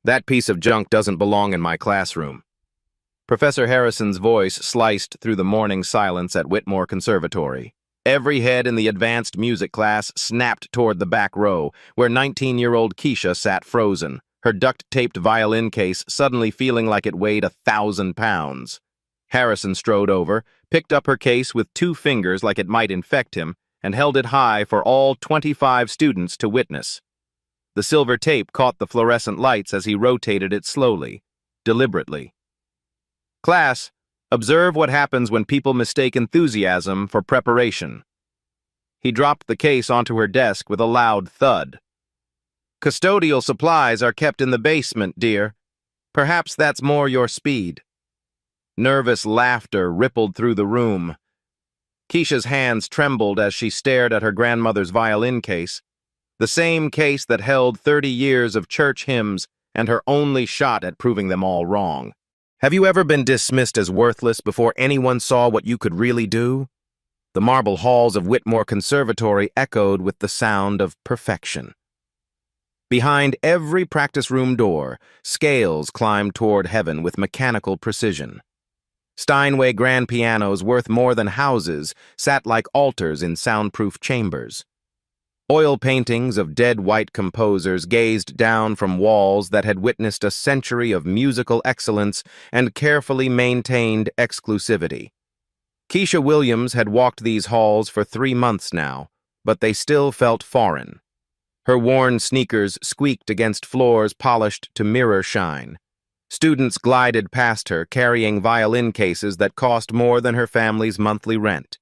That piece of junk doesn't belong in my classroom. Professor Harrison's voice sliced through the morning silence at Whitmore Conservatory. Every head in the advanced music class snapped toward the back row, where 19-year-old Keisha sat frozen, her duct-taped violin case suddenly feeling like it weighed 1,000 pounds. Harrison strode over, picked up her case with 2 fingers like it might infect him, and held it high for all 25 students to witness. The silver tape caught the fluorescent lights as he rotated it slowly, deliberately. Class, observe what happens when people mistake enthusiasm for preparation. He dropped the case onto her desk with a loud thud. Custodial supplies are kept in the basement, dear. Perhaps that's more your speed. Nervous laughter rippled through the room. Keisha's hands trembled as she stared at her grandmother's violin case, the same case that held 30 years of church hymns and her only shot at proving them all wrong. Have you ever been dismissed as worthless before anyone saw what you could really do? The marble halls of Whitmore Conservatory echoed with the sound of perfection. Behind every practice room door, scales climbed toward heaven with mechanical precision. Steinway grand pianos worth more than houses sat like altars in soundproof chambers. Oil paintings of dead white composers gazed down from walls that had witnessed a century of musical excellence and carefully maintained exclusivity. Keisha Williams had walked these halls for 3 months now, but they still felt foreign. Her worn sneakers squeaked against floors polished to mirror shine. Students glided past her, carrying violin cases that cost more than her family's monthly rent.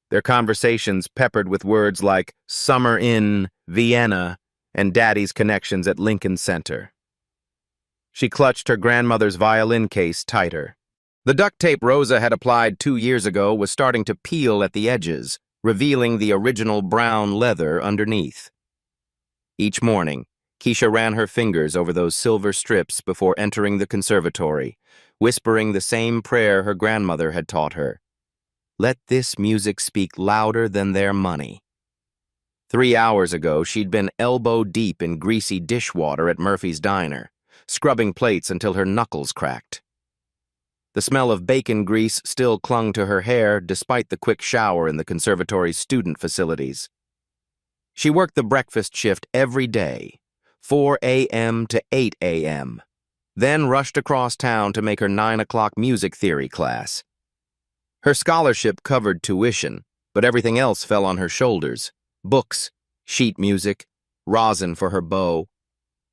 Their conversations peppered with words like summer in Vienna and daddy's connections at Lincoln Center. She clutched her grandmother's violin case tighter. The duct tape Rosa had applied 2 years ago was starting to peel at the edges, revealing the original brown leather underneath. Each morning, Keisha ran her fingers over those silver strips before entering the conservatory, whispering the same prayer her grandmother had taught her. Let this music speak louder than their money. 3 hours ago, she'd been elbow-deep in greasy dishwater at Murphy's Diner, scrubbing plates until her knuckles cracked. The smell of bacon grease still clung to her hair despite the quick shower in the conservatory's student facilities. She worked the breakfast shift every day, 4 a.m. to 8 a.m., then rushed across town to make her 9 o'clock music theory class. Her scholarship covered tuition, but everything else fell on her shoulders. Books, sheet music, rosin for her bow.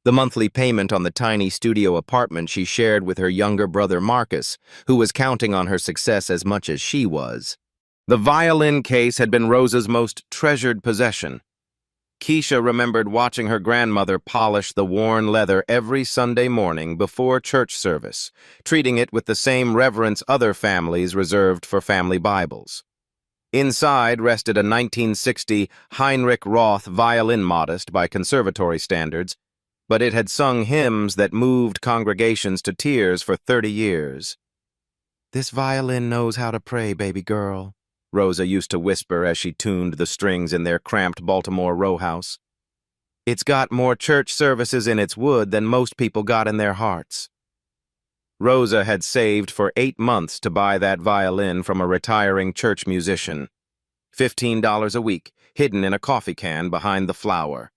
The monthly payment on the tiny studio apartment she shared with her younger brother Marcus, who was counting on her success as much as she was. The violin case had been Rosa's most treasured possession. Keisha remembered watching her grandmother polish the worn leather every Sunday morning before church service, treating it with the same reverence other families reserved for family Bibles. Inside rested a 1960 Heinrich Roth violin modest by conservatory standards, but it had sung hymns that moved congregations to tears for 30 years. "This violin knows how to pray, baby girl," Rosa used to whisper as she tuned the strings in their cramped Baltimore row house. "It's got more church services in its wood than most people got in their hearts." Rosa had saved for 8 months to buy that violin from a retiring church musician. $15 a week, hidden in a coffee can behind the flower.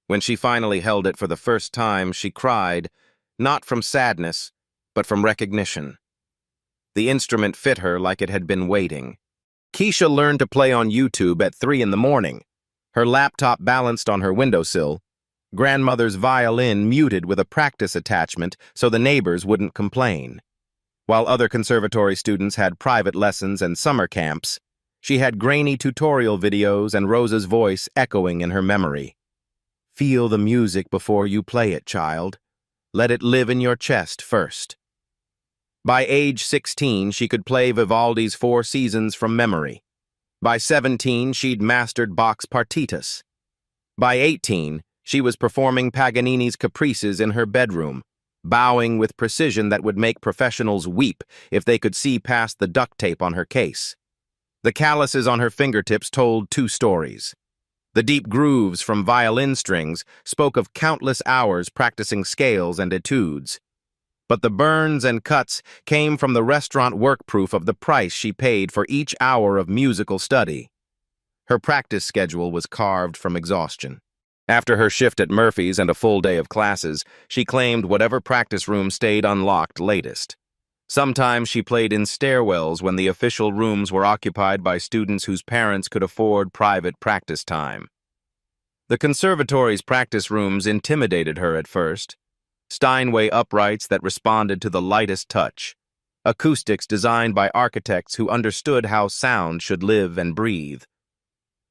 When she finally held it for the first time, she cried, not from sadness, but from recognition. The instrument fit her like it had been waiting. Keisha learned to play on YouTube at 3 in the morning, her laptop balanced on her windowsill, grandmother's violin muted with a practice attachment so the neighbors wouldn't complain. While other conservatory students had private lessons and summer camps, she had grainy tutorial videos and Rosa's voice echoing in her memory. Feel the music before you play it, child. Let it live in your chest first. By age 16, she could play Vivaldi's Four Seasons from memory. By 17, she'd mastered Bach's Partitas. By 18, she was performing Paganini's Caprices in her bedroom, bowing with precision that would make professionals weep if they could see past the duct tape on her case. The calluses on her fingertips told 2 stories. The deep grooves from violin strings spoke of countless hours practicing scales and etudes. But the burns and cuts came from the restaurant work proof of the price she paid for each hour of musical study. Her practice schedule was carved from exhaustion. After her shift at Murphy's and a full day of classes, she claimed whatever practice room stayed unlocked latest. Sometimes she played in stairwells when the official rooms were occupied by students whose parents could afford private practice time. The conservatory's practice rooms intimidated her at first. Steinway uprights that responded to the lightest touch. Acoustics designed by architects who understood how sound should live and breathe.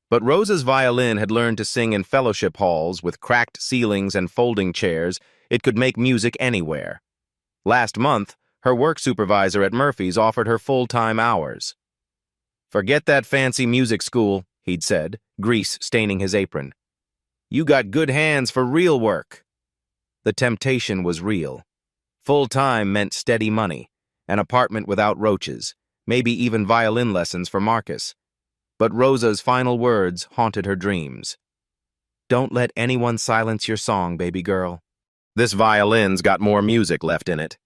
But Rosa's violin had learned to sing in fellowship halls with cracked ceilings and folding chairs. It could make music anywhere. Last month, her work supervisor at Murphy's offered her full-time hours. "Forget that fancy music school," he'd said, grease staining his apron. "You got good hands for real work." The temptation was real. Full-time meant steady money, an apartment without roaches, maybe even violin lessons for Marcus. But Rosa's final words haunted her dreams. "Don't let anyone silence your song, baby girl." This violin's got more music left in it.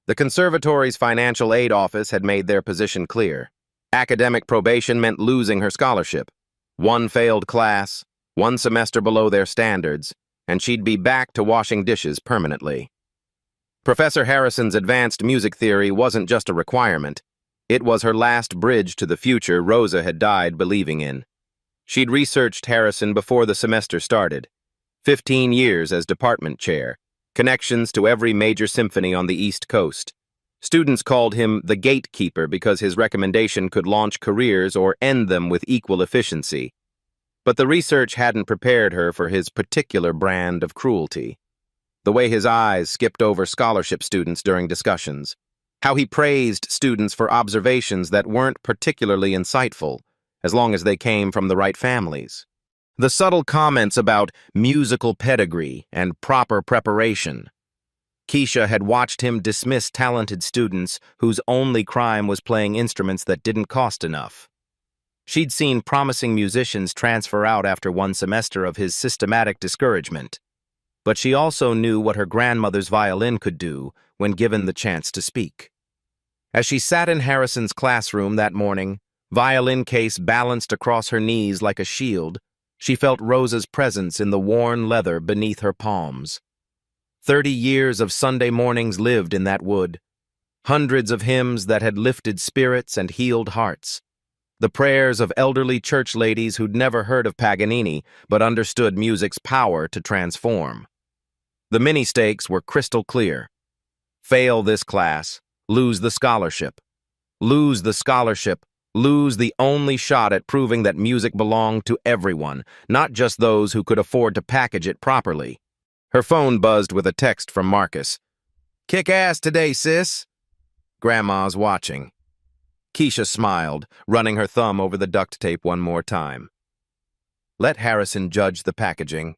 The conservatory's financial aid office had made their position clear. Academic probation meant losing her scholarship. One failed class, one semester below their standards, and she'd be back to washing dishes permanently. Professor Harrison's advanced music theory wasn't just a requirement. It was her last bridge to the future Rosa had died believing in. She'd researched Harrison before the semester started. 15 years as department chair. Connections to every major symphony on the East Coast. Students called him the gatekeeper because his recommendation could launch careers or end them with equal efficiency. But the research hadn't prepared her for his particular brand of cruelty. The way his eyes skipped over scholarship students during discussions. How he praised students for observations that weren't particularly insightful, as long as they came from the right families. The subtle comments about musical pedigree and proper preparation. Keisha had watched him dismiss talented students whose only crime was playing instruments that didn't cost enough. She'd seen promising musicians transfer out after one semester of his systematic discouragement. But she also knew what her grandmother's violin could do when given the chance to speak. As she sat in Harrison's classroom that morning, violin case balanced across her knees like a shield, she felt Rosa's presence in the worn leather beneath her palms. 30 years of Sunday mornings lived in that wood. Hundreds of hymns that had lifted spirits and healed hearts. The prayers of elderly church ladies who'd never heard of Paganini but understood music's power to transform. The mini-stakes were crystal clear. Fail this class, lose the scholarship. Lose the scholarship, lose the only shot at proving that music belonged to everyone, not just those who could afford to package it properly. Her phone buzzed with a text from Marcus. "Kick ass today, sis." Grandma's watching. Keisha smiled, running her thumb over the duct tape one more time. Let Harrison judge the packaging.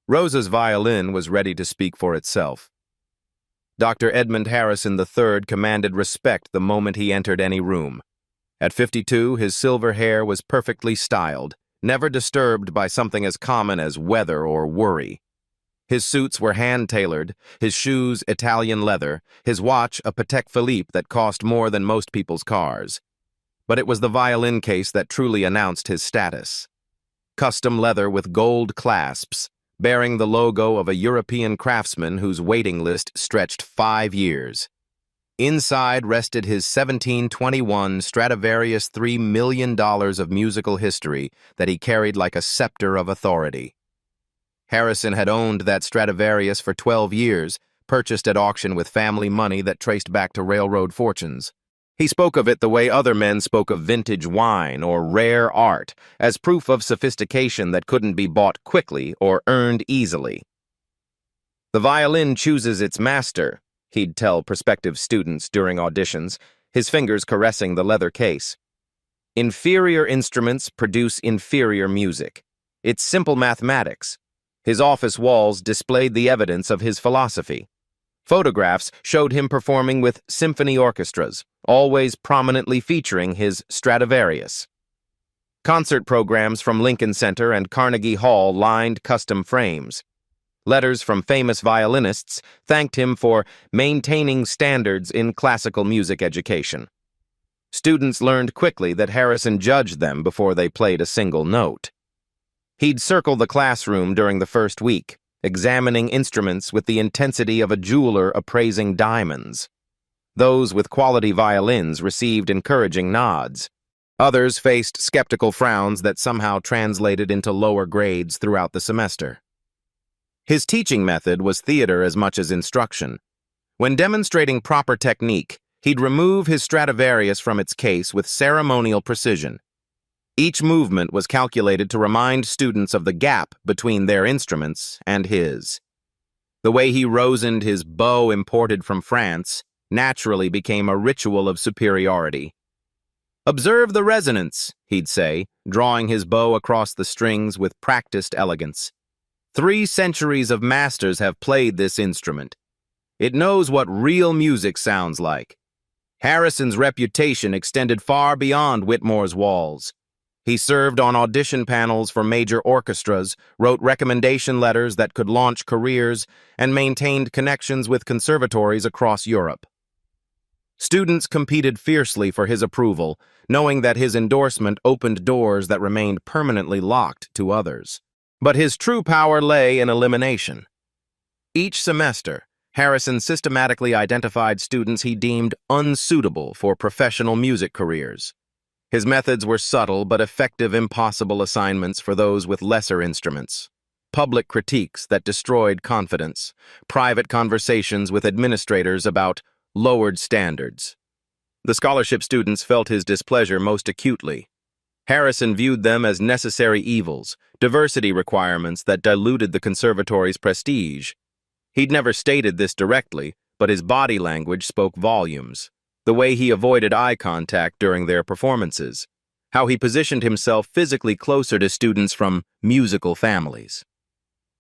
Rosa's violin was ready to speak for itself. Dr. Edmund Harrison III commanded respect the moment he entered any room. At 52, his silver hair was perfectly styled, never disturbed by something as common as weather or worry. His suits were hand-tailored, his shoes Italian leather, his watch a Patek Philippe that cost more than most people's cars. But it was the violin case that truly announced his status. Custom leather with gold clasps, bearing the logo of a European craftsman whose waiting list stretched 5 years. Inside rested his 1721 Stradivarius $3 million of musical history that he carried like a scepter of authority. Harrison had owned that Stradivarius for 12 years, purchased at auction with family money that traced back to railroad fortunes. He spoke of it the way other men spoke of vintage wine or rare art, as proof of sophistication that couldn't be bought quickly or earned easily. The violin chooses its master, he'd tell prospective students during auditions, his fingers caressing the leather case. Inferior instruments produce inferior music. It's simple mathematics. His office walls displayed the evidence of his philosophy. Photographs showed him performing with symphony orchestras, always prominently featuring his Stradivarius. Concert programs from Lincoln Center and Carnegie Hall lined custom frames. Letters from famous violinists thanked him for maintaining standards in classical music education. Students learned quickly that Harrison judged them before they played a single note. He'd circle the classroom during the first week, examining instruments with the intensity of a jeweler appraising diamonds. Those with quality violins received encouraging nods. Others faced skeptical frowns that somehow translated into lower grades throughout the semester. His teaching method was theater as much as instruction. When demonstrating proper technique, he'd remove his Stradivarius from its case with ceremonial precision. Each movement was calculated to remind students of the gap between their instruments and his. The way he rosined his bow imported from France naturally became a ritual of superiority. "Observe the resonance," he'd say, drawing his bow across the strings with practiced elegance. 3 centuries of masters have played this instrument. It knows what real music sounds like. Harrison's reputation extended far beyond Whitmore's walls. He served on audition panels for major orchestras, wrote recommendation letters that could launch careers, and maintained connections with conservatories across Europe. Students competed fiercely for his approval, knowing that his endorsement opened doors that remained permanently locked to others. But his true power lay in elimination. Each semester, Harrison systematically identified students he deemed unsuitable for professional music careers. His methods were subtle but effective impossible assignments for those with lesser instruments. Public critiques that destroyed confidence, private conversations with administrators about lowered standards. The scholarship students felt his displeasure most acutely. Harrison viewed them as necessary evils, diversity requirements that diluted the conservatory's prestige. He'd never stated this directly, but his body language spoke volumes. The way he avoided eye contact during their performances, how he positioned himself physically closer to students from musical families.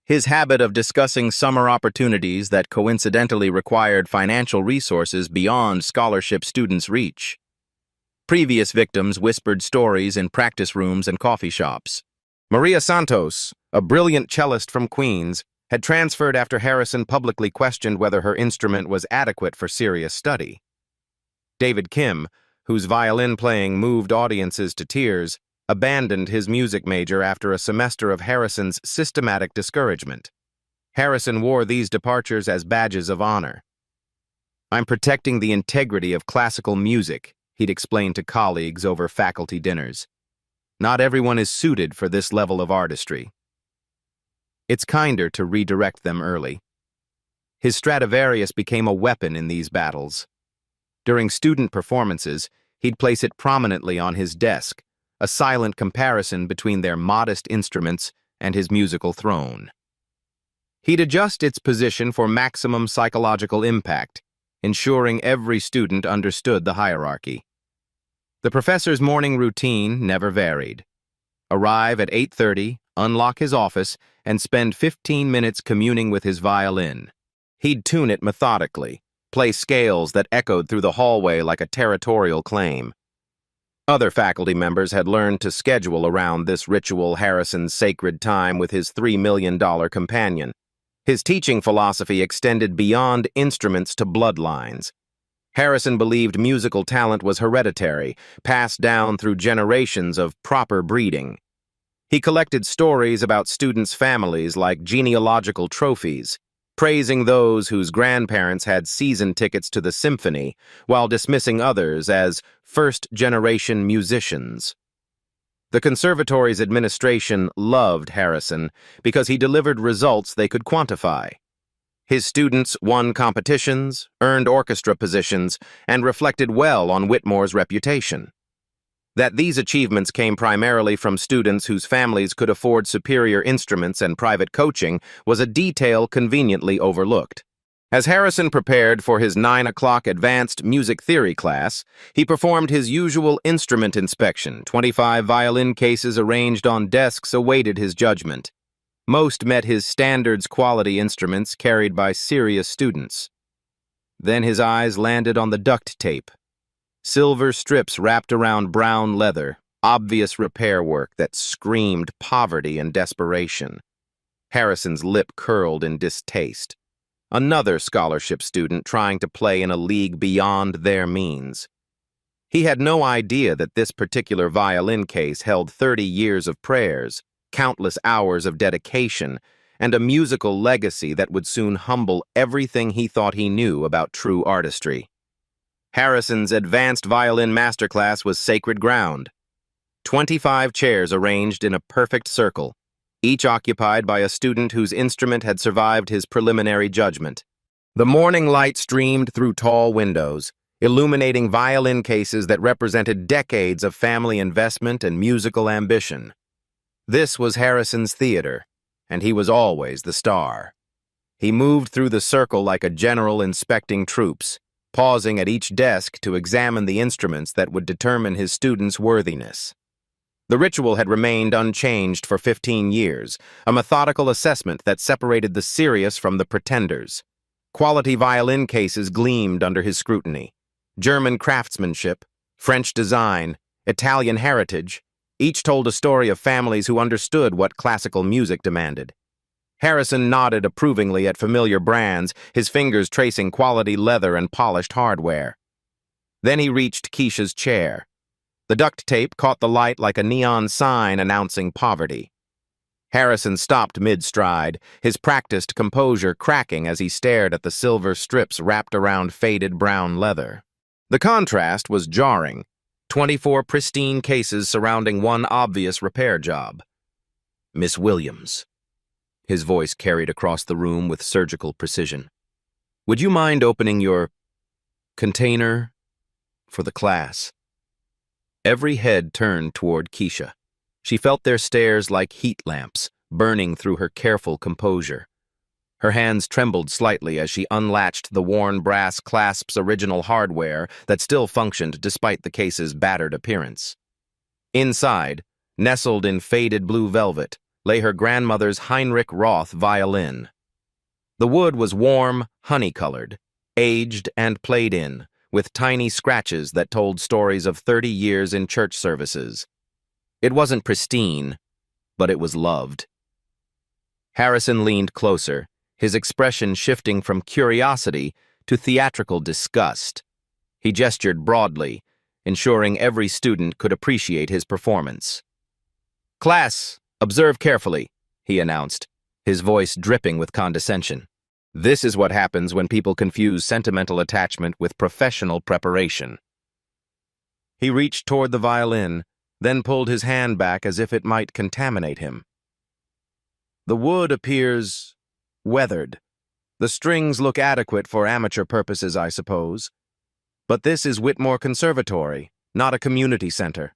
His habit of discussing summer opportunities that coincidentally required financial resources beyond scholarship students' reach. Previous victims whispered stories in practice rooms and coffee shops. Maria Santos, a brilliant cellist from Queens, had transferred after Harrison publicly questioned whether her instrument was adequate for serious study. David Kim, whose violin playing moved audiences to tears, abandoned his music major after a semester of Harrison's systematic discouragement. Harrison wore these departures as badges of honor. "I'm protecting the integrity of classical music," he'd explained to colleagues over faculty dinners. "Not everyone is suited for this level of artistry." It's kinder to redirect them early. His Stradivarius became a weapon in these battles. During student performances, he'd place it prominently on his desk, a silent comparison between their modest instruments and his musical throne. He'd adjust its position for maximum psychological impact, ensuring every student understood the hierarchy. The professor's morning routine never varied. Arrive at 8:30, unlock his office, and spend 15 minutes communing with his violin. He'd tune it methodically, play scales that echoed through the hallway like a territorial claim. Other faculty members had learned to schedule around this ritual Harrison's sacred time with his $3 million companion. His teaching philosophy extended beyond instruments to bloodlines. Harrison believed musical talent was hereditary, passed down through generations of proper breeding. He collected stories about students' families like genealogical trophies, praising those whose grandparents had season tickets to the symphony, while dismissing others as first-generation musicians. The conservatory's administration loved Harrison because he delivered results they could quantify. His students won competitions, earned orchestra positions, and reflected well on Whitmore's reputation. That these achievements came primarily from students whose families could afford superior instruments and private coaching was a detail conveniently overlooked. As Harrison prepared for his 9 o'clock advanced music theory class, he performed his usual instrument inspection. 25 violin cases arranged on desks awaited his judgment. Most met his standards quality instruments carried by serious students. Then his eyes landed on the duct tape. Silver strips wrapped around brown leather, obvious repair work that screamed poverty and desperation. Harrison's lip curled in distaste. Another scholarship student trying to play in a league beyond their means. He had no idea that this particular violin case held 30 years of prayers, countless hours of dedication, and a musical legacy that would soon humble everything he thought he knew about true artistry. Harrison's advanced violin masterclass was sacred ground. 25 chairs arranged in a perfect circle, each occupied by a student whose instrument had survived his preliminary judgment. The morning light streamed through tall windows, illuminating violin cases that represented decades of family investment and musical ambition. This was Harrison's theater, and he was always the star. He moved through the circle like a general inspecting troops, pausing at each desk to examine the instruments that would determine his students' worthiness. The ritual had remained unchanged for 15 years, a methodical assessment that separated the serious from the pretenders. Quality violin cases gleamed under his scrutiny. German craftsmanship, French design, Italian heritage, each told a story of families who understood what classical music demanded. Harrison nodded approvingly at familiar brands, his fingers tracing quality leather and polished hardware. Then he reached Keisha's chair. The duct tape caught the light like a neon sign announcing poverty. Harrison stopped mid-stride, his practiced composure cracking as he stared at the silver strips wrapped around faded brown leather. The contrast was jarring. 24 pristine cases surrounding one obvious repair job. "Miss Williams." His voice carried across the room with surgical precision. "Would you mind opening your container for the class?" Every head turned toward Keisha. She felt their stares like heat lamps, burning through her careful composure. Her hands trembled slightly as she unlatched the worn brass clasp's original hardware that still functioned despite the case's battered appearance. Inside, nestled in faded blue velvet, lay her grandmother's Heinrich Roth violin. The wood was warm, honey-colored, aged and played in, with tiny scratches that told stories of 30 years in church services. It wasn't pristine, but it was loved. Harrison leaned closer, his expression shifting from curiosity to theatrical disgust. He gestured broadly, ensuring every student could appreciate his performance. "Class, observe carefully," he announced, his voice dripping with condescension. "This is what happens when people confuse sentimental attachment with professional preparation." He reached toward the violin, then pulled his hand back as if it might contaminate him. "The wood appears weathered. The strings look adequate for amateur purposes, I suppose. But this is Whitmore Conservatory, not a community center."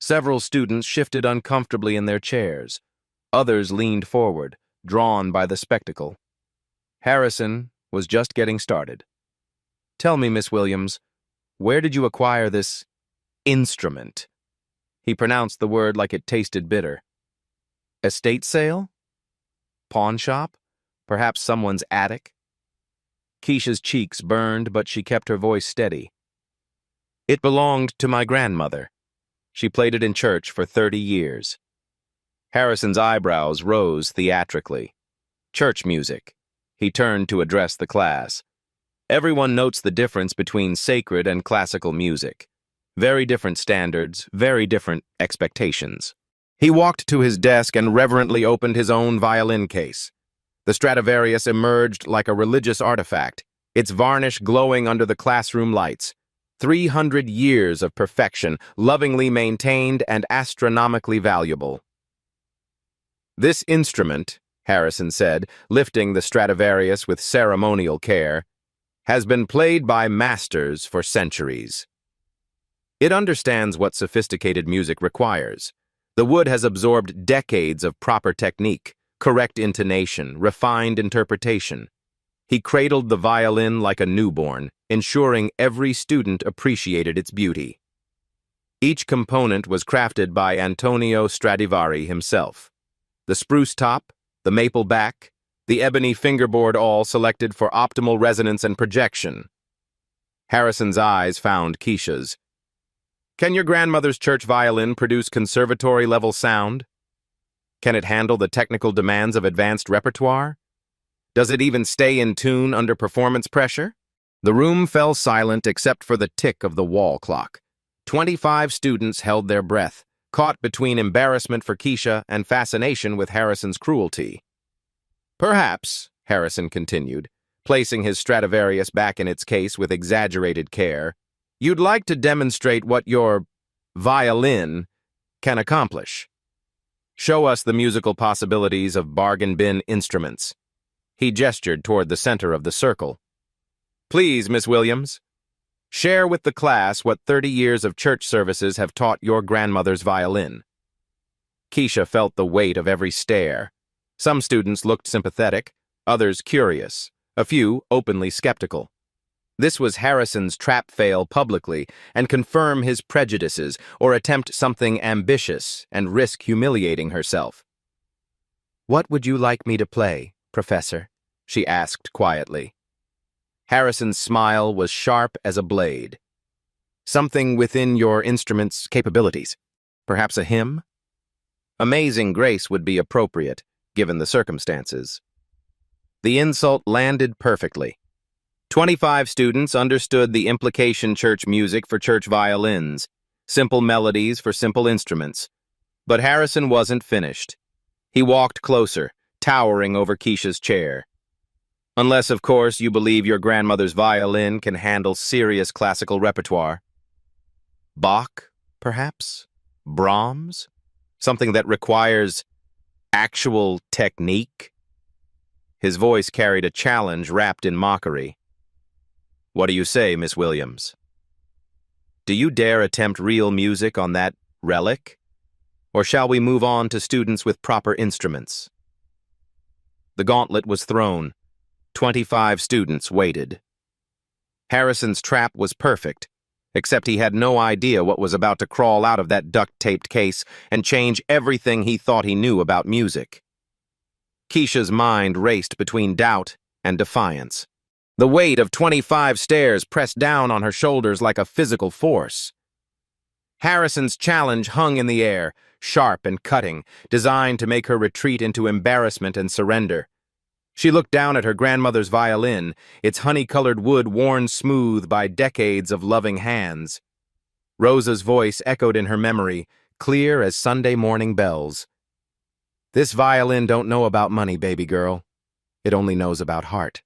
Several students shifted uncomfortably in their chairs. Others leaned forward, drawn by the spectacle. Harrison was just getting started. "Tell me, Miss Williams, where did you acquire this instrument?" He pronounced the word like it tasted bitter. "Estate sale? Pawn shop? Perhaps someone's attic?" Keisha's cheeks burned, but she kept her voice steady. "It belonged to my grandmother. She played it in church for 30 years. Harrison's eyebrows rose theatrically. "Church music." He turned to address the class. "Everyone notes the difference between sacred and classical music. Very different standards, very different expectations." He walked to his desk and reverently opened his own violin case. The Stradivarius emerged like a religious artifact, its varnish glowing under the classroom lights. 300 years of perfection, lovingly maintained and astronomically valuable. "This instrument," Harrison said, lifting the Stradivarius with ceremonial care, "has been played by masters for centuries. It understands what sophisticated music requires. The wood has absorbed decades of proper technique, correct intonation, refined interpretation. He cradled the violin like a newborn, ensuring every student appreciated its beauty. Each component was crafted by Antonio Stradivari himself. The spruce top, the maple back, the ebony fingerboard, all selected for optimal resonance and projection." Harrison's eyes found Keisha's. Can your grandmother's church violin produce conservatory-level sound? Can it handle the technical demands of advanced repertoire? Does it even stay in tune under performance pressure? The room fell silent except for the tick of the wall clock. 25 students held their breath, caught between embarrassment for Keisha and fascination with Harrison's cruelty. Perhaps, Harrison continued, placing his Stradivarius back in its case with exaggerated care, you'd like to demonstrate what your violin can accomplish. Show us the musical possibilities of bargain bin instruments. He gestured toward the center of the circle. Please, Miss Williams, share with the class what 30 years of church services have taught your grandmother's violin. Keisha felt the weight of every stare. Some students looked sympathetic, others curious, a few openly skeptical. This was Harrison's trap fail publicly and confirm his prejudices or attempt something ambitious and risk humiliating herself. What would you like me to play, Professor? She asked quietly. Harrison's smile was sharp as a blade. Something within your instrument's capabilities. Perhaps a hymn? Amazing Grace would be appropriate, given the circumstances. The insult landed perfectly. 25 students understood the implication church music for church violins, simple melodies for simple instruments. But Harrison wasn't finished. He walked closer, towering over Keisha's chair. Unless, of course, you believe your grandmother's violin can handle serious classical repertoire. Bach, perhaps? Brahms? Something that requires actual technique? His voice carried a challenge wrapped in mockery. What do you say, Miss Williams? Do you dare attempt real music on that relic? Or shall we move on to students with proper instruments? The gauntlet was thrown. 25 students waited. Harrison's trap was perfect, except he had no idea what was about to crawl out of that duct-taped case and change everything he thought he knew about music. Keisha's mind raced between doubt and defiance. The weight of 25 stares pressed down on her shoulders like a physical force. Harrison's challenge hung in the air, sharp and cutting, designed to make her retreat into embarrassment and surrender. She looked down at her grandmother's violin, its honey-colored wood worn smooth by decades of loving hands. Rosa's voice echoed in her memory, clear as Sunday morning bells. This violin don't know about money, baby girl. It only knows about heart.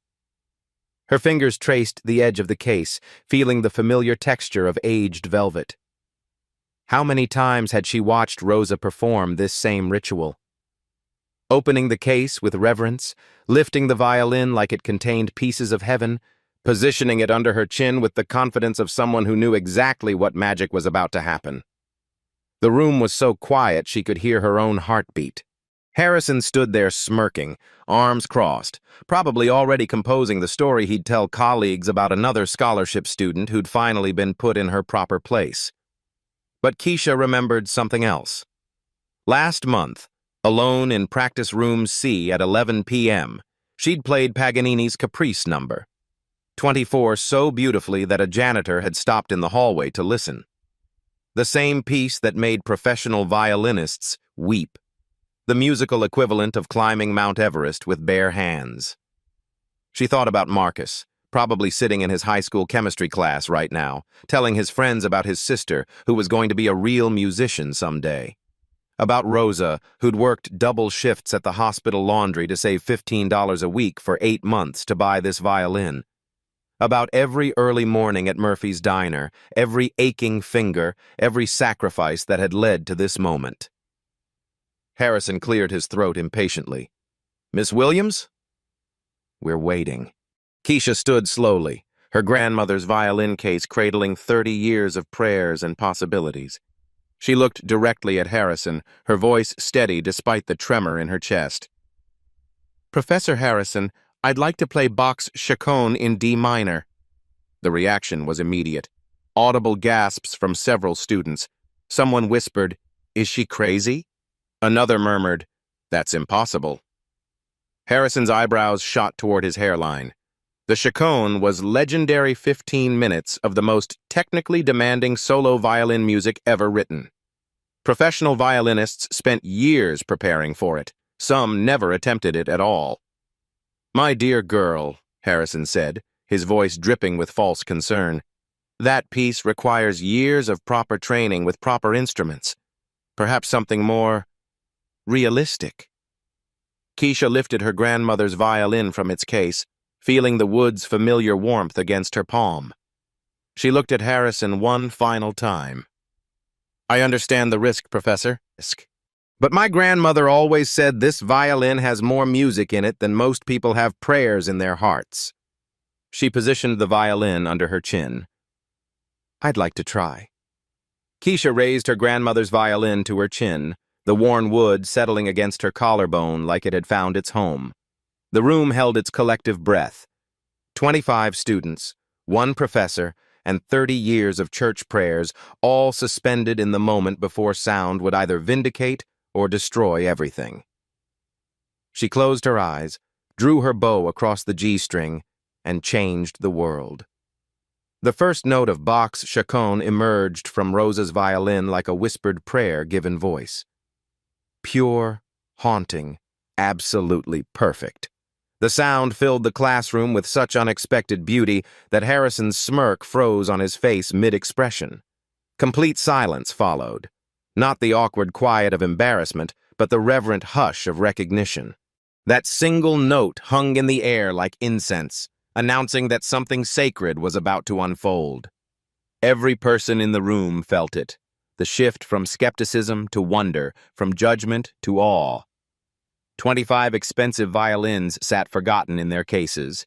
Her fingers traced the edge of the case, feeling the familiar texture of aged velvet. How many times had she watched Rosa perform this same ritual? Opening the case with reverence, lifting the violin like it contained pieces of heaven, positioning it under her chin with the confidence of someone who knew exactly what magic was about to happen. The room was so quiet she could hear her own heartbeat. Harrison stood there smirking, arms crossed, probably already composing the story he'd tell colleagues about another scholarship student who'd finally been put in her proper place. But Keisha remembered something else. Last month, alone in practice room C at 11 p.m., she'd played Paganini's Caprice number, 24 so beautifully that a janitor had stopped in the hallway to listen. The same piece that made professional violinists weep. The musical equivalent of climbing Mount Everest with bare hands. She thought about Marcus, probably sitting in his high school chemistry class right now, telling his friends about his sister, who was going to be a real musician someday. About Rosa, who'd worked double shifts at the hospital laundry to save $15 a week for 8 months to buy this violin. About every early morning at Murphy's Diner, every aching finger, every sacrifice that had led to this moment. Harrison cleared his throat impatiently. Miss Williams? We're waiting. Keisha stood slowly, her grandmother's violin case cradling 30 years of prayers and possibilities. She looked directly at Harrison, her voice steady despite the tremor in her chest. Professor Harrison, I'd like to play Bach's Chaconne in D minor. The reaction was immediate. Audible gasps from several students. Someone whispered, Is she crazy? Another murmured, That's impossible. Harrison's eyebrows shot toward his hairline. The chaconne was legendary 15 minutes of the most technically demanding solo violin music ever written. Professional violinists spent years preparing for it. Some never attempted it at all. "My dear girl," Harrison said, his voice dripping with false concern, "that piece requires years of proper training with proper instruments. Perhaps something more realistic." Keisha lifted her grandmother's violin from its case, feeling the wood's familiar warmth against her palm. She looked at Harrison one final time. "I understand the risk, Professor. But my grandmother always said this violin has more music in it than most people have prayers in their hearts." She positioned the violin under her chin. "I'd like to try." Keisha raised her grandmother's violin to her chin, the worn wood settling against her collarbone like it had found its home. The room held its collective breath. 25 students, 1 professor, and 30 years of church prayers, all suspended in the moment before sound would either vindicate or destroy everything. She closed her eyes, drew her bow across the G-string, and changed the world. The first note of Bach's chaconne emerged from Rosa's violin like a whispered prayer given voice. Pure, haunting, absolutely perfect. The sound filled the classroom with such unexpected beauty that Harrison's smirk froze on his face mid-expression. Complete silence followed. Not the awkward quiet of embarrassment, but the reverent hush of recognition. That single note hung in the air like incense, announcing that something sacred was about to unfold. Every person in the room felt it, the shift from skepticism to wonder, from judgment to awe. 25 expensive violins sat forgotten in their cases.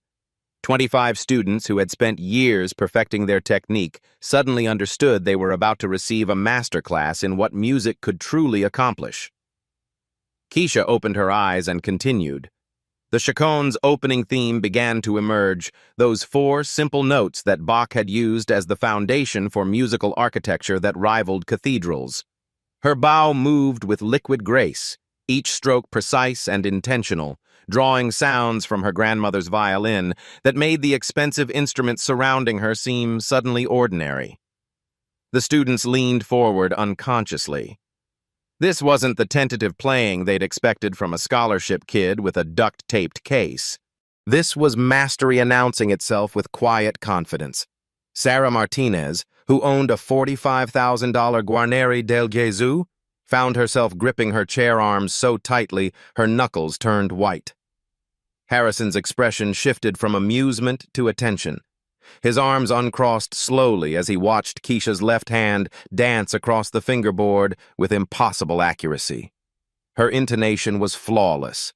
25 students who had spent years perfecting their technique suddenly understood they were about to receive a masterclass in what music could truly accomplish. Keisha opened her eyes and continued. The chaconne's opening theme began to emerge, those 4 simple notes that Bach had used as the foundation for musical architecture that rivaled cathedrals. Her bow moved with liquid grace, each stroke precise and intentional, drawing sounds from her grandmother's violin that made the expensive instruments surrounding her seem suddenly ordinary. The students leaned forward unconsciously. This wasn't the tentative playing they'd expected from a scholarship kid with a duct-taped case. This was mastery announcing itself with quiet confidence. Sarah Martinez, who owned a $45,000 Guarneri del Gesù, found herself gripping her chair arms so tightly her knuckles turned white. Harrison's expression shifted from amusement to attention. His arms uncrossed slowly as he watched Keisha's left hand dance across the fingerboard with impossible accuracy. Her intonation was flawless,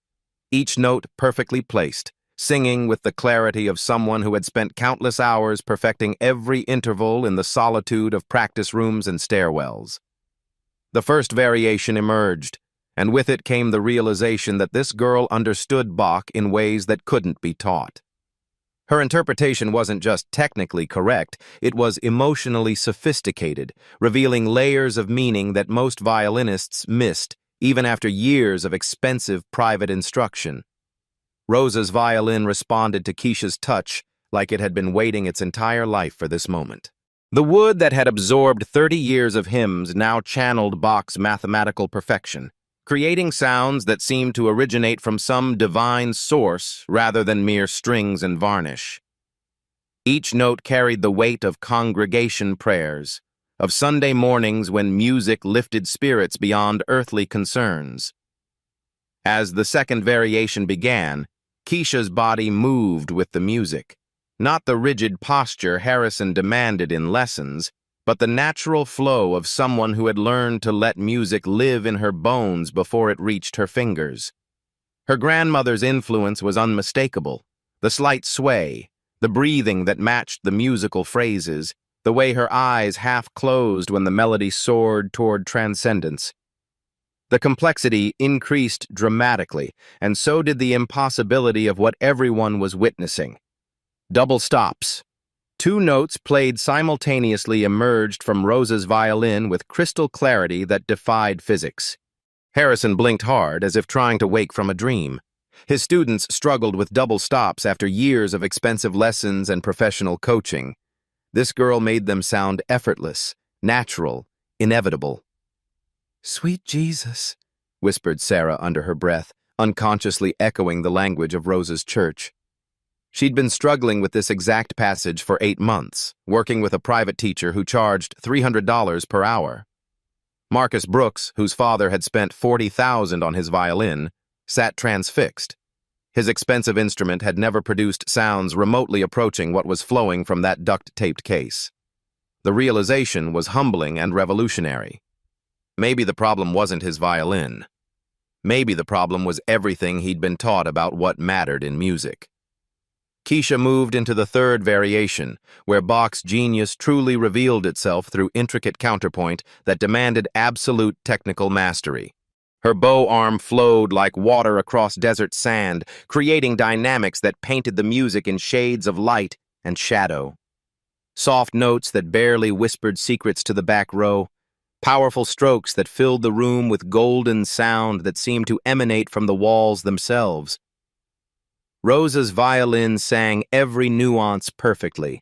each note perfectly placed, singing with the clarity of someone who had spent countless hours perfecting every interval in the solitude of practice rooms and stairwells. The first variation emerged, and with it came the realization that this girl understood Bach in ways that couldn't be taught. Her interpretation wasn't just technically correct, it was emotionally sophisticated, revealing layers of meaning that most violinists missed, even after years of expensive private instruction. Rosa's violin responded to Keisha's touch like it had been waiting its entire life for this moment. The wood that had absorbed 30 years of hymns now channeled Bach's mathematical perfection, creating sounds that seemed to originate from some divine source rather than mere strings and varnish. Each note carried the weight of congregation prayers, of Sunday mornings when music lifted spirits beyond earthly concerns. As the second variation began, Keisha's body moved with the music. Not the rigid posture Harrison demanded in lessons, but the natural flow of someone who had learned to let music live in her bones before it reached her fingers. Her grandmother's influence was unmistakable. The slight sway, the breathing that matched the musical phrases, the way her eyes half closed when the melody soared toward transcendence. The complexity increased dramatically, and so did the impossibility of what everyone was witnessing. Double stops. 2 notes played simultaneously emerged from Rosa's violin with crystal clarity that defied physics. Harrison blinked hard as if trying to wake from a dream. His students struggled with double stops after years of expensive lessons and professional coaching. This girl made them sound effortless, natural, inevitable. "Sweet Jesus," whispered Sarah under her breath, unconsciously echoing the language of Rose's church. She'd been struggling with this exact passage for 8 months, working with a private teacher who charged $300 per hour. Marcus Brooks, whose father had spent $40,000 on his violin, sat transfixed. His expensive instrument had never produced sounds remotely approaching what was flowing from that duct-taped case. The realization was humbling and revolutionary. Maybe the problem wasn't his violin. Maybe the problem was everything he'd been taught about what mattered in music. Keisha moved into the third variation, where Bach's genius truly revealed itself through intricate counterpoint that demanded absolute technical mastery. Her bow arm flowed like water across desert sand, creating dynamics that painted the music in shades of light and shadow. Soft notes that barely whispered secrets to the back row, powerful strokes that filled the room with golden sound that seemed to emanate from the walls themselves. Rose's violin sang every nuance perfectly,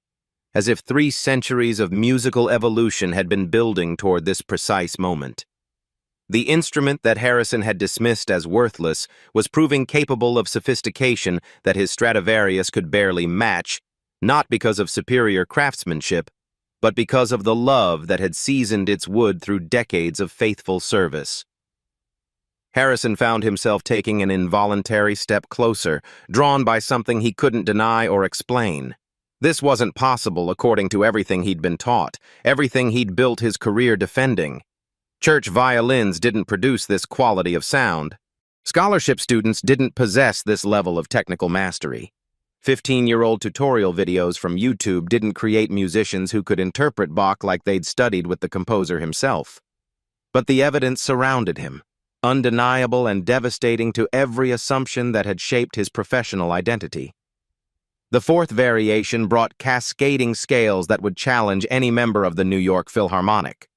as if 3 centuries of musical evolution had been building toward this precise moment. The instrument that Harrison had dismissed as worthless was proving capable of sophistication that his Stradivarius could barely match, not because of superior craftsmanship, but because of the love that had seasoned its wood through decades of faithful service. Harrison found himself taking an involuntary step closer, drawn by something he couldn't deny or explain. This wasn't possible according to everything he'd been taught, everything he'd built his career defending. Church violins didn't produce this quality of sound. Scholarship students didn't possess this level of technical mastery. 15-year-old tutorial videos from YouTube didn't create musicians who could interpret Bach like they'd studied with the composer himself. But the evidence surrounded him, undeniable and devastating to every assumption that had shaped his professional identity. The fourth variation brought cascading scales that would challenge any member of the New York Philharmonic.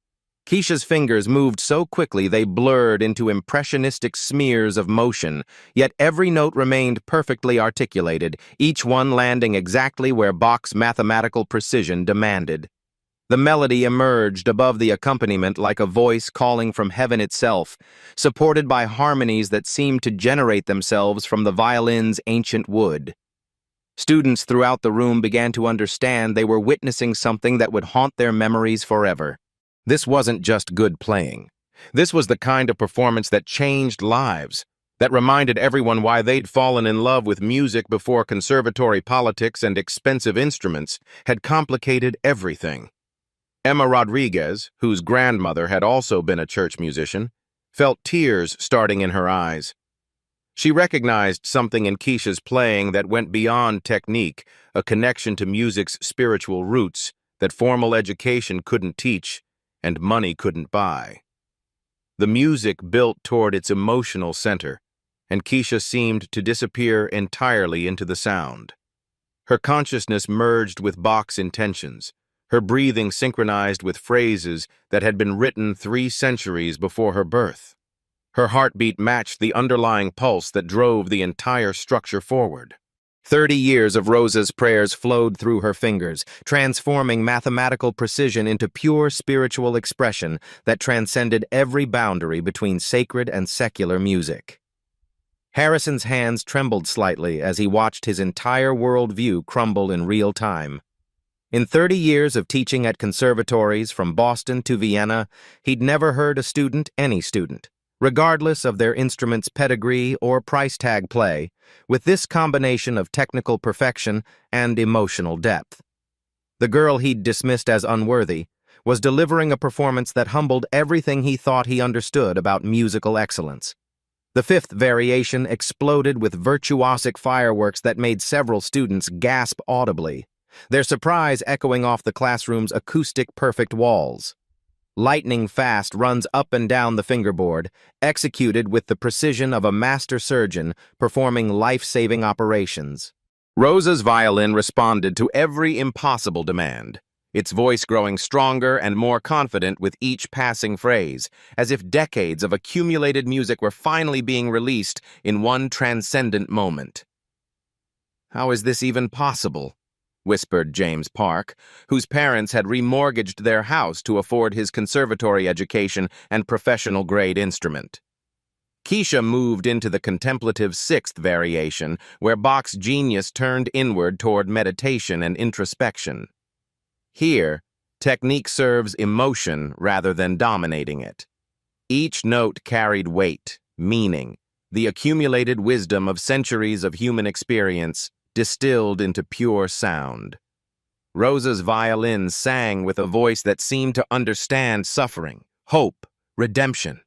Keisha's fingers moved so quickly they blurred into impressionistic smears of motion, yet every note remained perfectly articulated, each one landing exactly where Bach's mathematical precision demanded. The melody emerged above the accompaniment like a voice calling from heaven itself, supported by harmonies that seemed to generate themselves from the violin's ancient wood. Students throughout the room began to understand they were witnessing something that would haunt their memories forever. This wasn't just good playing. This was the kind of performance that changed lives, that reminded everyone why they'd fallen in love with music before conservatory politics and expensive instruments had complicated everything. Emma Rodriguez, whose grandmother had also been a church musician, felt tears starting in her eyes. She recognized something in Keisha's playing that went beyond technique, a connection to music's spiritual roots that formal education couldn't teach and money couldn't buy. The music built toward its emotional center, and Keisha seemed to disappear entirely into the sound. Her consciousness merged with Bach's intentions, her breathing synchronized with phrases that had been written 3 centuries before her birth. Her heartbeat matched the underlying pulse that drove the entire structure forward. 30 years of Rose's prayers flowed through her fingers, transforming mathematical precision into pure spiritual expression that transcended every boundary between sacred and secular music. Harrison's hands trembled slightly as he watched his entire worldview crumble in real time. In 30 years of teaching at conservatories from Boston to Vienna, he'd never heard a student, any student, regardless of their instrument's pedigree or price tag play, with this combination of technical perfection and emotional depth. The girl he'd dismissed as unworthy was delivering a performance that humbled everything he thought he understood about musical excellence. The fifth variation exploded with virtuosic fireworks that made several students gasp audibly, their surprise echoing off the classroom's acoustic perfect walls. Lightning fast runs up and down the fingerboard, executed with the precision of a master surgeon performing life-saving operations. Rose's violin responded to every impossible demand. its voice growing stronger and more confident with each passing phrase, as if decades of accumulated music were finally being released in one transcendent moment. "How is this even possible?" whispered James Park, whose parents had remortgaged their house to afford his conservatory education and professional-grade instrument. Keisha moved into the contemplative sixth variation, where Bach's genius turned inward toward meditation and introspection. Here, technique serves emotion rather than dominating it. Each note carried weight, meaning, the accumulated wisdom of centuries of human experience distilled into pure sound. Rosa's violin sang with a voice that seemed to understand suffering, hope, redemption.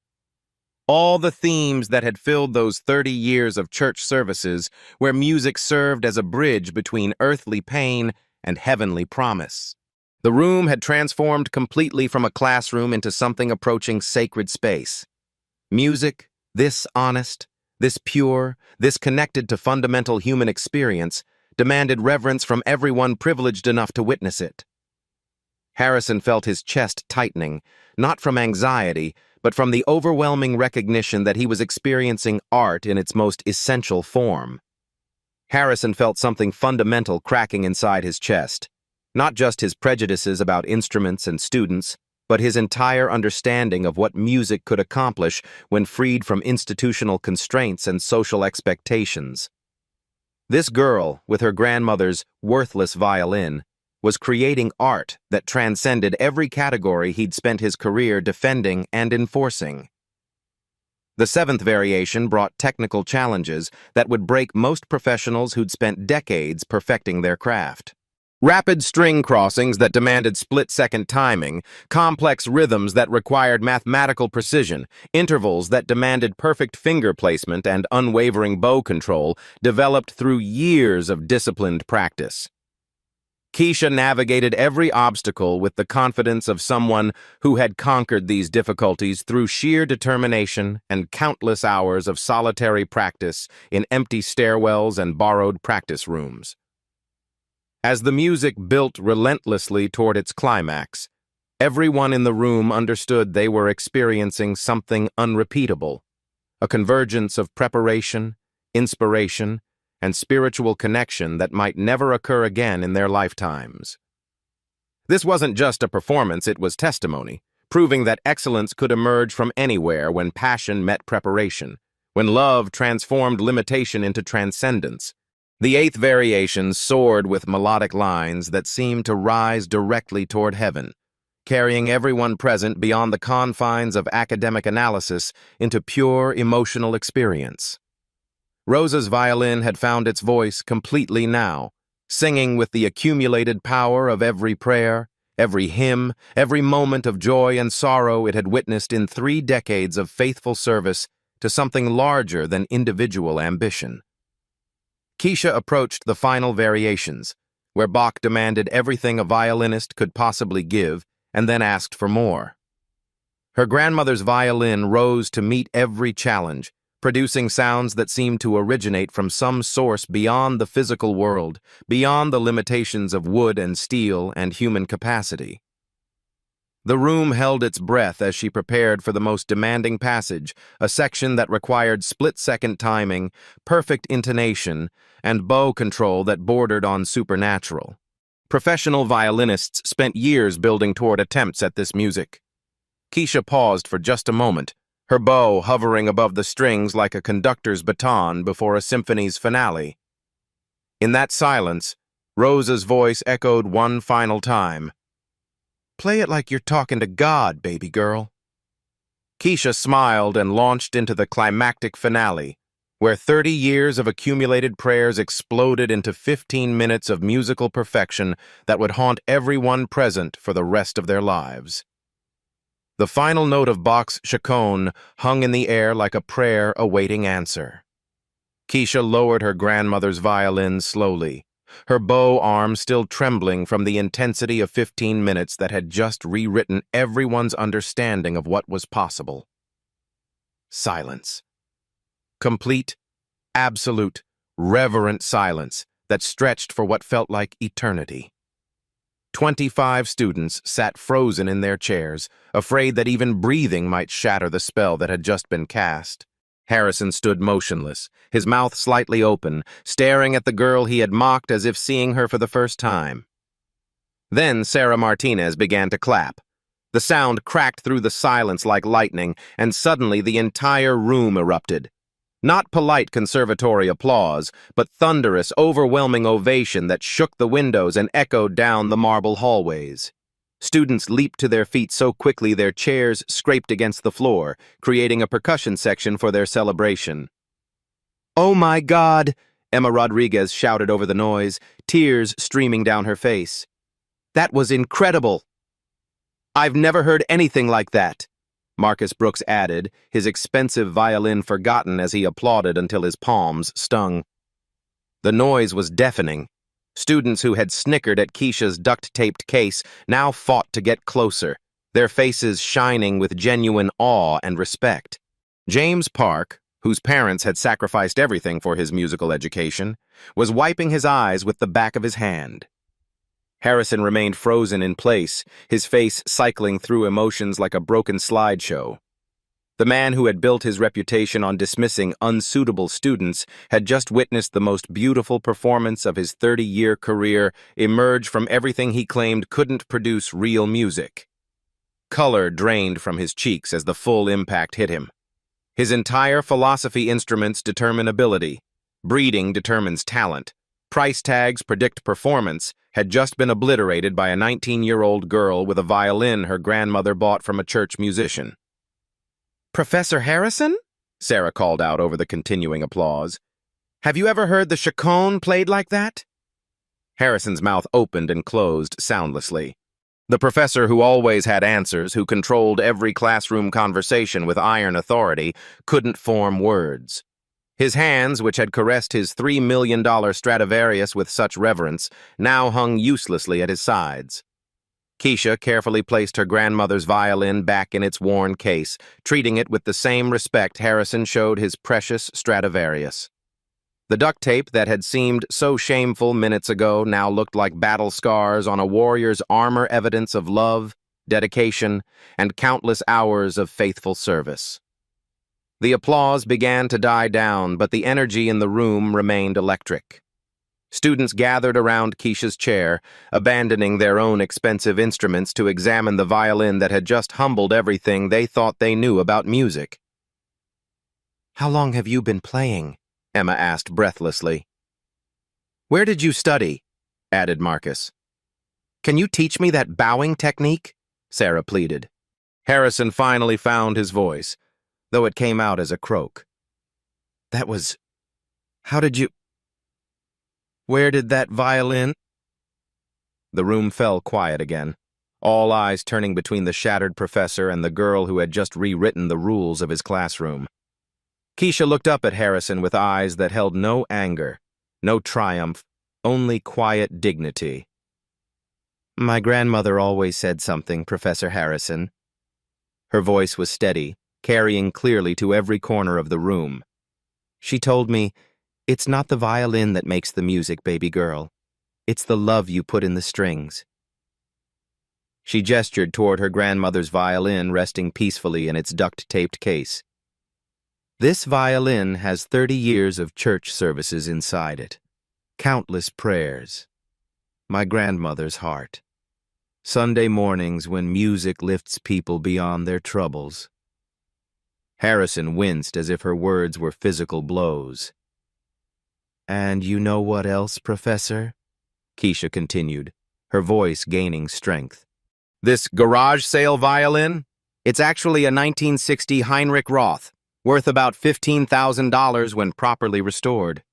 All the themes that had filled those 30 years of church services where music served as a bridge between earthly pain and heavenly promise. The room had transformed completely from a classroom into something approaching sacred space. Music, this honest, this pure, this connected to fundamental human experience, demanded reverence from everyone privileged enough to witness it. Harrison felt his chest tightening, not from anxiety, but from the overwhelming recognition that he was experiencing art in its most essential form. Harrison felt something fundamental cracking inside his chest, not just his prejudices about instruments and students, but his entire understanding of what music could accomplish when freed from institutional constraints and social expectations. This girl, with her grandmother's worthless violin, was creating art that transcended every category he'd spent his career defending and enforcing. The seventh variation brought technical challenges that would break most professionals who'd spent decades perfecting their craft. Rapid string crossings that demanded split-second timing, complex rhythms that required mathematical precision, intervals that demanded perfect finger placement and unwavering bow control developed through years of disciplined practice. Keisha navigated every obstacle with the confidence of someone who had conquered these difficulties through sheer determination and countless hours of solitary practice in empty stairwells and borrowed practice rooms. As the music built relentlessly toward its climax, everyone in the room understood they were experiencing something unrepeatable, a convergence of preparation, inspiration, and spiritual connection that might never occur again in their lifetimes. This wasn't just a performance, it was testimony, proving that excellence could emerge from anywhere when passion met preparation, when love transformed limitation into transcendence. The eighth variation soared with melodic lines that seemed to rise directly toward heaven, carrying everyone present beyond the confines of academic analysis into pure emotional experience. Rosa's violin had found its voice completely now, singing with the accumulated power of every prayer, every hymn, every moment of joy and sorrow it had witnessed in 3 decades of faithful service to something larger than individual ambition. Keisha approached the final variations, where Bach demanded everything a violinist could possibly give and then asked for more. Her grandmother's violin rose to meet every challenge, producing sounds that seemed to originate from some source beyond the physical world, beyond the limitations of wood and steel and human capacity. The room held its breath as she prepared for the most demanding passage, a section that required split-second timing, perfect intonation, and bow control that bordered on supernatural. Professional violinists spent years building toward attempts at this music. Keisha paused for just a moment, her bow hovering above the strings like a conductor's baton before a symphony's finale. In that silence, Rosa's voice echoed one final time. "Play it like you're talking to God, baby girl." Keisha smiled and launched into the climactic finale, where 30 years of accumulated prayers exploded into 15 minutes of musical perfection that would haunt everyone present for the rest of their lives. The final note of Bach's chaconne hung in the air like a prayer awaiting answer. Keisha lowered her grandmother's violin slowly, her bow arm still trembling from the intensity of 15 minutes that had just rewritten everyone's understanding of what was possible. Silence. Complete, absolute, reverent silence that stretched for what felt like eternity. 25 students sat frozen in their chairs, afraid that even breathing might shatter the spell that had just been cast. Harrison stood motionless, his mouth slightly open, staring at the girl he had mocked as if seeing her for the first time. Then Sarah Martinez began to clap. The sound cracked through the silence like lightning, and suddenly the entire room erupted. Not polite conservatory applause, but thunderous, overwhelming ovation that shook the windows and echoed down the marble hallways. Students leaped to their feet so quickly their chairs scraped against the floor, creating a percussion section for their celebration. "Oh my God!" Emma Rodriguez shouted over the noise, tears streaming down her face. "That was incredible!" "I've never heard anything like that," Marcus Brooks added, his expensive violin forgotten as he applauded until his palms stung. The noise was deafening. Students who had snickered at Keisha's duct-taped case now fought to get closer, their faces shining with genuine awe and respect. James Park, whose parents had sacrificed everything for his musical education, was wiping his eyes with the back of his hand. Harrison remained frozen in place, his face cycling through emotions like a broken slideshow. The man who had built his reputation on dismissing unsuitable students had just witnessed the most beautiful performance of his 30-year career emerge from everything he claimed couldn't produce real music. Color drained from his cheeks as the full impact hit him. His entire philosophy instruments determine ability. Breeding determines talent. Price tags predict performance had just been obliterated by a 19-year-old girl with a violin her grandmother bought from a church musician. "Professor Harrison?" Sarah called out over the continuing applause. "Have you ever heard the chaconne played like that?" Harrison's mouth opened and closed soundlessly. The professor who always had answers, who controlled every classroom conversation with iron authority, couldn't form words. His hands, which had caressed his $3 million Stradivarius with such reverence, now hung uselessly at his sides. Keisha carefully placed her grandmother's violin back in its worn case, treating it with the same respect Harrison showed his precious Stradivarius. The duct tape that had seemed so shameful minutes ago now looked like battle scars on a warrior's armor, evidence of love, dedication, and countless hours of faithful service. The applause began to die down, but the energy in the room remained electric. Students gathered around Keisha's chair, abandoning their own expensive instruments to examine the violin that had just humbled everything they thought they knew about music. "How long have you been playing?" Emma asked breathlessly. "Where did you study?" added Marcus. "Can you teach me that bowing technique?" Sarah pleaded. Harrison finally found his voice, though it came out as a croak. How did you... Where did that violin... The room fell quiet again, all eyes turning between the shattered professor and the girl who had just rewritten the rules of his classroom. Keisha looked up at Harrison with eyes that held no anger, no triumph, only quiet dignity. "My grandmother always said something, Professor Harrison." Her voice was steady, carrying clearly to every corner of the room. "She told me, it's not the violin that makes the music, baby girl. It's the love you put in the strings." She gestured toward her grandmother's violin resting peacefully in its duct-taped case. "This violin has 30 years of church services inside it. Countless prayers. My grandmother's heart. Sunday mornings when music lifts people beyond their troubles." Harrison winced as if her words were physical blows. "And you know what else, Professor?" Keisha continued, her voice gaining strength. "This garage sale violin? It's actually a 1960 Heinrich Roth, worth about $15,000 when properly restored.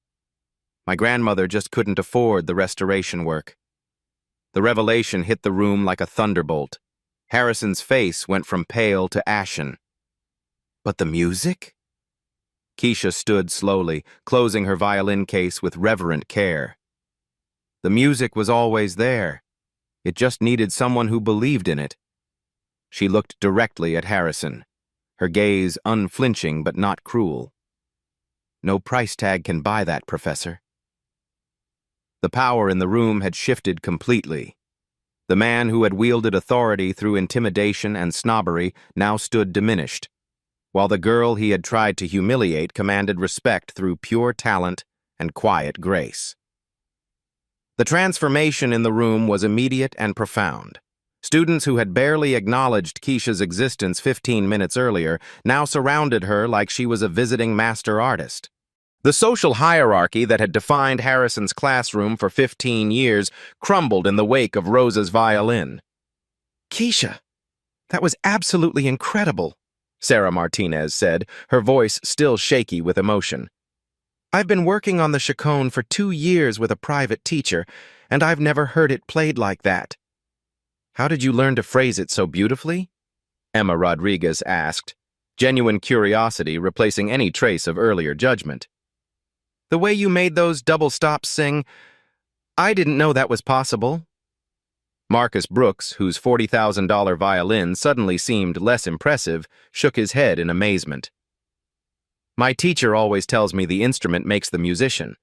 My grandmother just couldn't afford the restoration work." The revelation hit the room like a thunderbolt. Harrison's face went from pale to ashen. "But the music?" Keisha stood slowly, closing her violin case with reverent care. "The music was always there. It just needed someone who believed in it." She looked directly at Harrison, her gaze unflinching but not cruel. "No price tag can buy that, Professor." The power in the room had shifted completely. The man who had wielded authority through intimidation and snobbery now stood diminished, while the girl he had tried to humiliate commanded respect through pure talent and quiet grace. The transformation in the room was immediate and profound. Students who had barely acknowledged Keisha's existence 15 minutes earlier now surrounded her like she was a visiting master artist. The social hierarchy that had defined Harrison's classroom for 15 years crumbled in the wake of Rosa's violin. "Keisha, that was absolutely incredible," Sarah Martinez said, her voice still shaky with emotion. "I've been working on the chaconne for 2 years with a private teacher, and I've never heard it played like that." "How did you learn to phrase it so beautifully?" Emma Rodriguez asked, genuine curiosity replacing any trace of earlier judgment. "The way you made those double stops sing, I didn't know that was possible." Marcus Brooks, whose $40,000 violin suddenly seemed less impressive, shook his head in amazement. "My teacher always tells me the instrument makes the musician,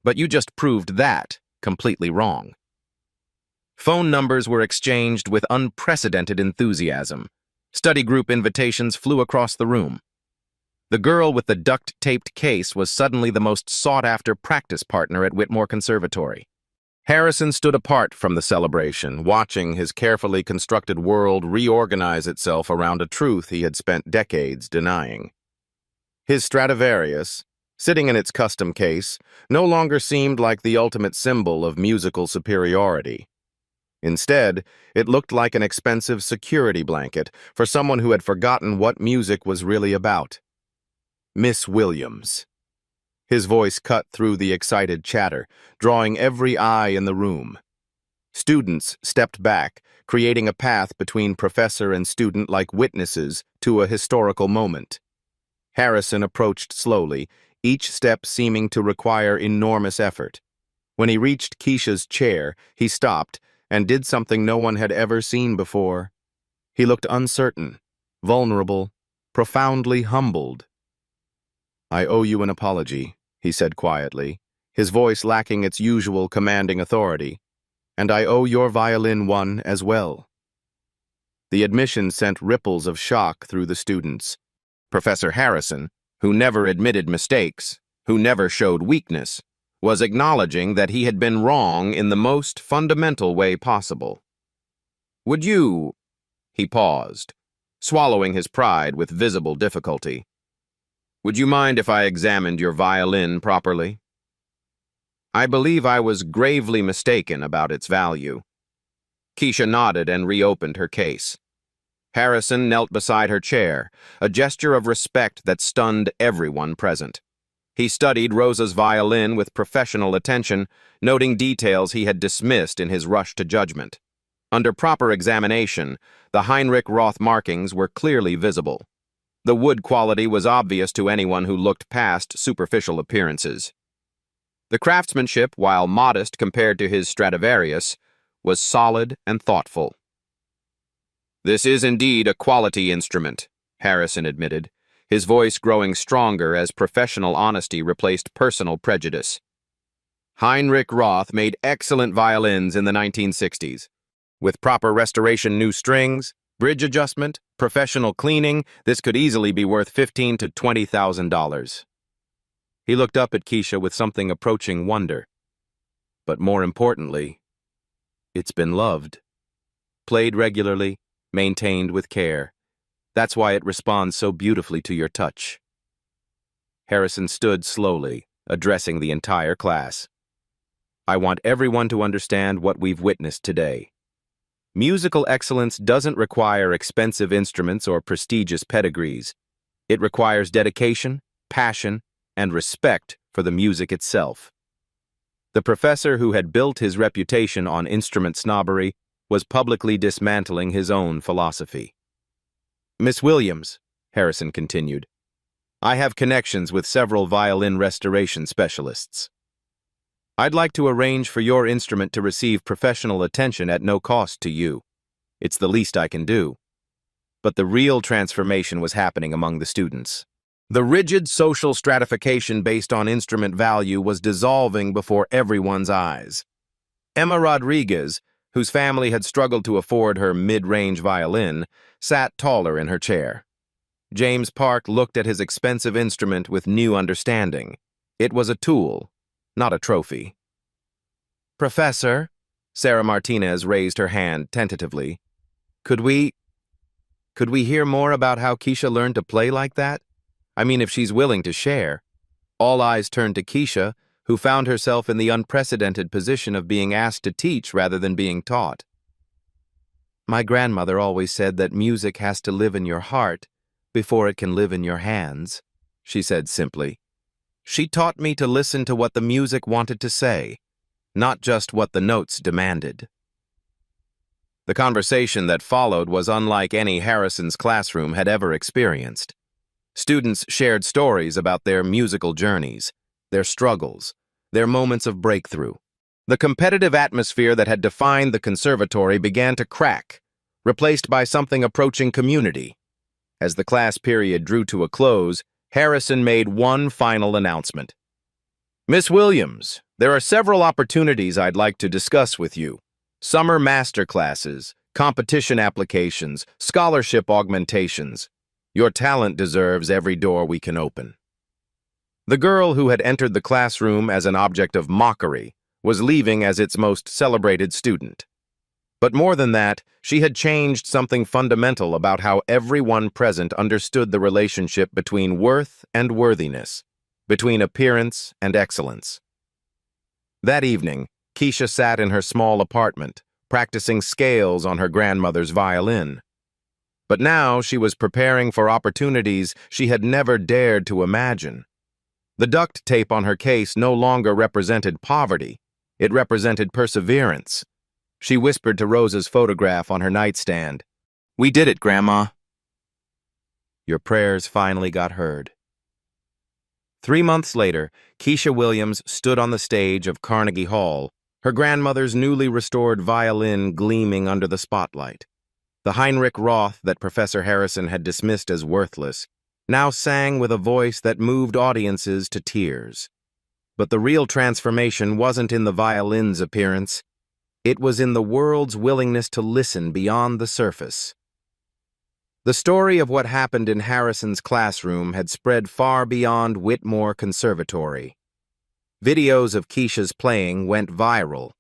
but you just proved that completely wrong." Phone numbers were exchanged with unprecedented enthusiasm. Study group invitations flew across the room. The girl with the duct-taped case was suddenly the most sought-after practice partner at Whitmore Conservatory. Harrison stood apart from the celebration, watching his carefully constructed world reorganize itself around a truth he had spent decades denying. His Stradivarius, sitting in its custom case, no longer seemed like the ultimate symbol of musical superiority. Instead, it looked like an expensive security blanket for someone who had forgotten what music was really about. "Miss Williams." His voice cut through the excited chatter, drawing every eye in the room. Students stepped back, creating a path between professor and student like witnesses to a historical moment. Harrison approached slowly, each step seeming to require enormous effort. When he reached Keisha's chair, he stopped and did something no one had ever seen before. He looked uncertain, vulnerable, profoundly humbled. "I owe you an apology," he said quietly, his voice lacking its usual commanding authority. "And I owe your violin one as well." The admission sent ripples of shock through the students. Professor Harrison, who never admitted mistakes, who never showed weakness, was acknowledging that he had been wrong in the most fundamental way possible. "Would you—" He paused, swallowing his pride with visible difficulty. "Would you mind if I examined your violin properly? I believe I was gravely mistaken about its value." Keisha nodded and reopened her case. Harrison knelt beside her chair, a gesture of respect that stunned everyone present. He studied Rosa's violin with professional attention, noting details he had dismissed in his rush to judgment. Under proper examination, the Heinrich Roth markings were clearly visible. The wood quality was obvious to anyone who looked past superficial appearances. The craftsmanship, while modest compared to his Stradivarius, was solid and thoughtful. "This is indeed a quality instrument," Harrison admitted, his voice growing stronger as professional honesty replaced personal prejudice. "Heinrich Roth made excellent violins in the 1960s. With proper restoration, new strings, bridge adjustment, professional cleaning, this could easily be worth $15,000 to $20,000. He looked up at Keisha with something approaching wonder. But more importantly, it's been loved. Played regularly, maintained with care. That's why it responds so beautifully to your touch." Harrison stood slowly, addressing the entire class. "I want everyone to understand what we've witnessed today. Musical excellence doesn't require expensive instruments or prestigious pedigrees. It requires dedication, passion, and respect for the music itself." The professor who had built his reputation on instrument snobbery was publicly dismantling his own philosophy. "Miss Williams," Harrison continued, "I have connections with several violin restoration specialists. I'd like to arrange for your instrument to receive professional attention at no cost to you. It's the least I can do." But the real transformation was happening among the students. The rigid social stratification based on instrument value was dissolving before everyone's eyes. Emma Rodriguez, whose family had struggled to afford her mid-range violin, sat taller in her chair. James Park looked at his expensive instrument with new understanding. It was a tool, not a trophy. "Professor," Sarah Martinez raised her hand tentatively. Could we hear more about how Keisha learned to play like that? I mean, if she's willing to share." All eyes turned to Keisha, who found herself in the unprecedented position of being asked to teach rather than being taught. "My grandmother always said that music has to live in your heart before it can live in your hands," she said simply. "She taught me to listen to what the music wanted to say, not just what the notes demanded." The conversation that followed was unlike any Harrison's classroom had ever experienced. Students shared stories about their musical journeys, their struggles, their moments of breakthrough. The competitive atmosphere that had defined the conservatory began to crack, replaced by something approaching community. As the class period drew to a close, Harrison made one final announcement. "Miss Williams, there are several opportunities I'd like to discuss with you. Summer master classes, competition applications, scholarship augmentations. Your talent deserves every door we can open." The girl who had entered the classroom as an object of mockery was leaving as its most celebrated student. But more than that, she had changed something fundamental about how everyone present understood the relationship between worth and worthiness, between appearance and excellence. That evening, Keisha sat in her small apartment, practicing scales on her grandmother's violin. But now she was preparing for opportunities she had never dared to imagine. The duct tape on her case no longer represented poverty. It represented perseverance. She whispered to Rosa's photograph on her nightstand. "We did it, Grandma." Your prayers finally got heard. 3 months later, Keisha Williams stood on the stage of Carnegie Hall, her grandmother's newly restored violin gleaming under the spotlight. The Heinrich Roth that Professor Harrison had dismissed as worthless now sang with a voice that moved audiences to tears. But the real transformation wasn't in the violin's appearance. It was in the world's willingness to listen beyond the surface. The story of what happened in Harrison's classroom had spread far beyond Whitmore Conservatory. Videos of Keisha's playing went viral,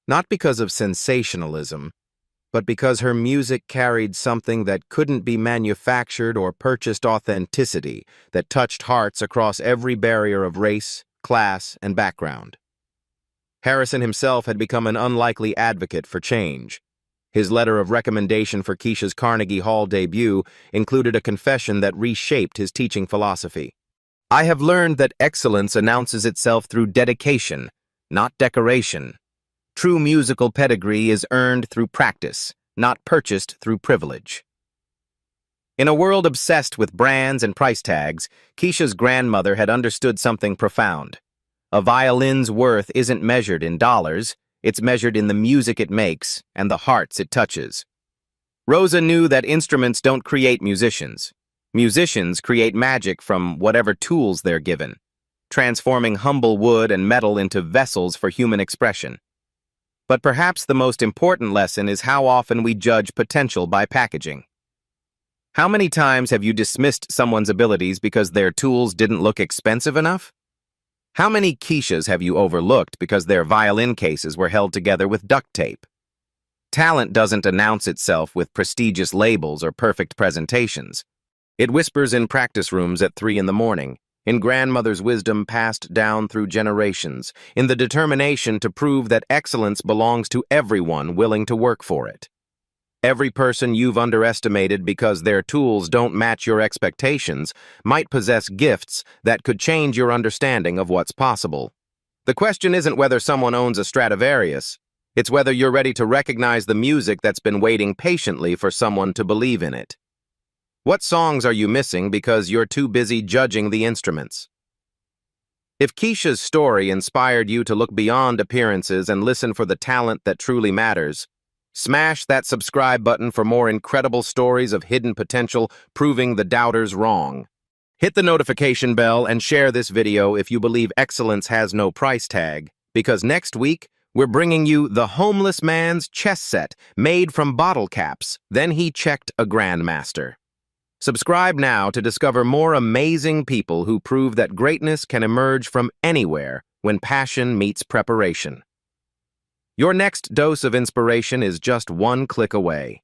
not because of sensationalism, but because her music carried something that couldn't be manufactured or purchased: authenticity that touched hearts across every barrier of race, class, and background. Harrison himself had become an unlikely advocate for change. His letter of recommendation for Keisha's Carnegie Hall debut included a confession that reshaped his teaching philosophy. "I have learned that excellence announces itself through dedication, not decoration. True musical pedigree is earned through practice, not purchased through privilege." In a world obsessed with brands and price tags, Keisha's grandmother had understood something profound. A violin's worth isn't measured in dollars, it's measured in the music it makes and the hearts it touches. Rosa knew that instruments don't create musicians. Musicians create magic from whatever tools they're given, transforming humble wood and metal into vessels for human expression. But perhaps the most important lesson is how often we judge potential by packaging. How many times have you dismissed someone's abilities because their tools didn't look expensive enough? How many Keishas have you overlooked because their violin cases were held together with duct tape? Talent doesn't announce itself with prestigious labels or perfect presentations. It whispers in practice rooms at 3 in the morning, in grandmother's wisdom passed down through generations, in the determination to prove that excellence belongs to everyone willing to work for it. Every person you've underestimated because their tools don't match your expectations might possess gifts that could change your understanding of what's possible. The question isn't whether someone owns a Stradivarius. It's whether you're ready to recognize the music that's been waiting patiently for someone to believe in it. What songs are you missing because you're too busy judging the instruments? If Keisha's story inspired you to look beyond appearances and listen for the talent that truly matters, smash that subscribe button for more incredible stories of hidden potential proving the doubters wrong. Hit the notification bell and share this video if you believe excellence has no price tag, because next week We're bringing you The Homeless Man's Chess Set, made from bottle caps. Then he checked a grandmaster. Subscribe now to discover more amazing people who prove that greatness can emerge from anywhere when passion meets preparation. Your next dose of inspiration is just one click away.